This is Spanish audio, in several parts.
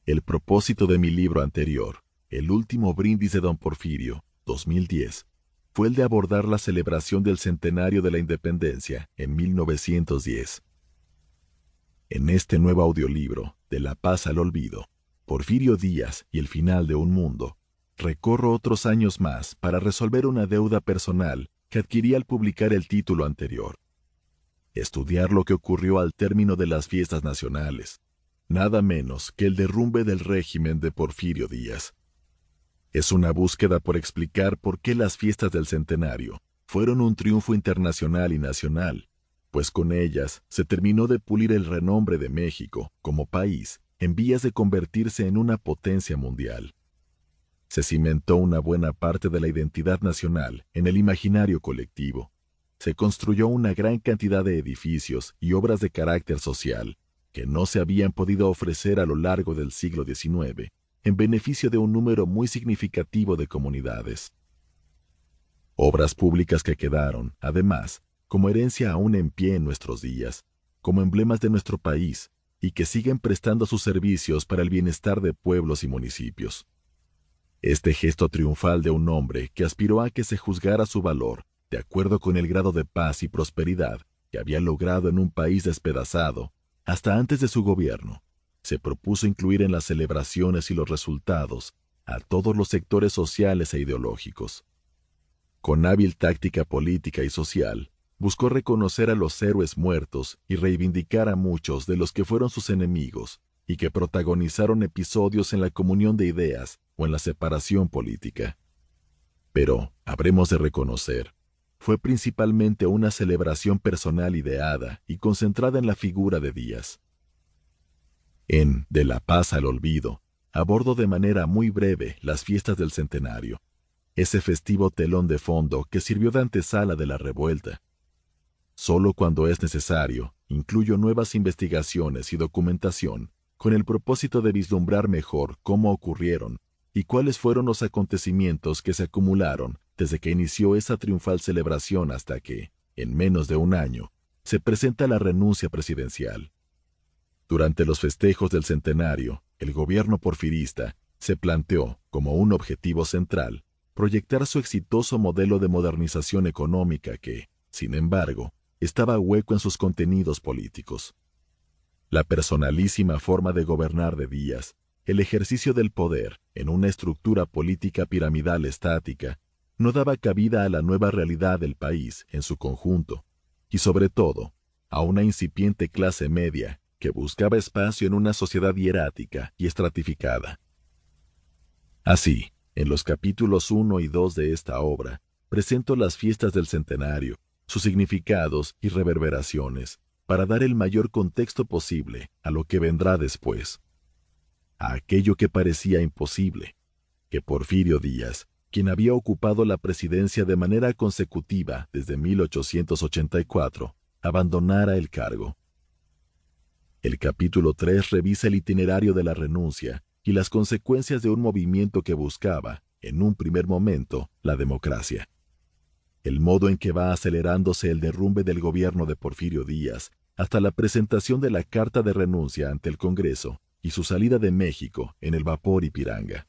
El propósito de mi libro anterior, El último brindis de Don Porfirio, 2010, fue el de abordar la celebración del centenario de la independencia en 1910. En este nuevo audiolibro, De la paz al olvido, Porfirio Díaz y el final de un mundo, recorro otros años más para resolver una deuda personal que adquirí al publicar el título anterior. Estudiar lo que ocurrió al término de las fiestas nacionales, nada menos que el derrumbe del régimen de Porfirio Díaz. Es una búsqueda por explicar por qué las fiestas del centenario fueron un triunfo internacional y nacional, pues con ellas se terminó de pulir el renombre de México como país en vías de convertirse en una potencia mundial. Se cimentó una buena parte de la identidad nacional en el imaginario colectivo. Se construyó una gran cantidad de edificios y obras de carácter social que no se habían podido ofrecer a lo largo del siglo XIX, en beneficio de un número muy significativo de comunidades. Obras públicas que quedaron, además, como herencia aún en pie en nuestros días, como emblemas de nuestro país, y que siguen prestando sus servicios para el bienestar de pueblos y municipios. Este gesto triunfal de un hombre que aspiró a que se juzgara su valor de acuerdo con el grado de paz y prosperidad que había logrado en un país despedazado, hasta antes de su gobierno, se propuso incluir en las celebraciones y los resultados a todos los sectores sociales e ideológicos. Con hábil táctica política y social, buscó reconocer a los héroes muertos y reivindicar a muchos de los que fueron sus enemigos y que protagonizaron episodios en la comunión de ideas o en la separación política. Pero, habremos de reconocer, fue principalmente una celebración personal ideada y concentrada en la figura de Díaz. En De la paz al olvido, abordo de manera muy breve las fiestas del centenario, ese festivo telón de fondo que sirvió de antesala de la revuelta. Solo cuando es necesario, incluyo nuevas investigaciones y documentación con el propósito de vislumbrar mejor cómo ocurrieron y cuáles fueron los acontecimientos que se acumularon desde que inició esa triunfal celebración hasta que, en menos de un año, se presenta la renuncia presidencial. Durante los festejos del centenario, el gobierno porfirista se planteó, como un objetivo central, proyectar su exitoso modelo de modernización económica que, sin embargo, estaba hueco en sus contenidos políticos. La personalísima forma de gobernar de Díaz, el ejercicio del poder en una estructura política piramidal estática, no daba cabida a la nueva realidad del país en su conjunto, y sobre todo, a una incipiente clase media que buscaba espacio en una sociedad hierática y estratificada. Así, en los capítulos 1 y 2 de esta obra, presento las fiestas del centenario, sus significados y reverberaciones, para dar el mayor contexto posible a lo que vendrá después. A aquello que parecía imposible, que Porfirio Díaz, quien había ocupado la presidencia de manera consecutiva desde 1884, abandonara el cargo. El capítulo 3 revisa el itinerario de la renuncia y las consecuencias de un movimiento que buscaba, en un primer momento, la democracia. El modo en que va acelerándose el derrumbe del gobierno de Porfirio Díaz hasta la presentación de la carta de renuncia ante el Congreso y su salida de México en el vapor Ipiranga.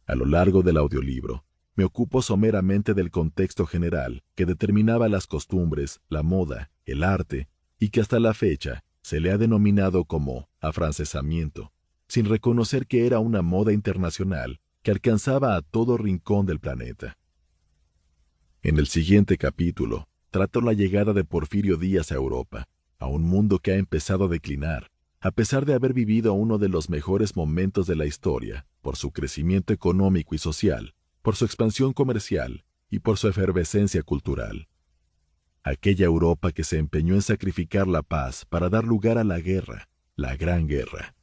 A lo largo del audiolibro, me ocupo someramente del contexto general que determinaba las costumbres, la moda, el arte, y que hasta la fecha se le ha denominado como afrancesamiento, sin reconocer que era una moda internacional que alcanzaba a todo rincón del planeta. En el siguiente capítulo, trato la llegada de Porfirio Díaz a Europa, a un mundo que ha empezado a declinar, a pesar de haber vivido uno de los mejores momentos de la historia, por su crecimiento económico y social, por su expansión comercial y por su efervescencia cultural. Aquella Europa que se empeñó en sacrificar la paz para dar lugar a la guerra, la Gran Guerra.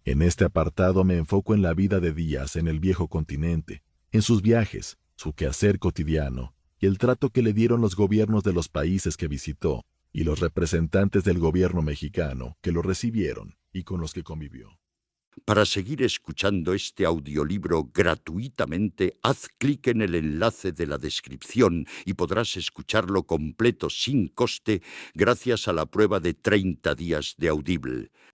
En este apartado me enfoco en la vida de Díaz en el viejo continente, en sus viajes, su quehacer cotidiano y el trato que le dieron los gobiernos de los países que visitó y los representantes del gobierno mexicano que lo recibieron y con los que convivió. Para seguir escuchando este audiolibro gratuitamente, haz clic en el enlace de la descripción y podrás escucharlo completo sin coste gracias a la prueba de 30 días de Audible.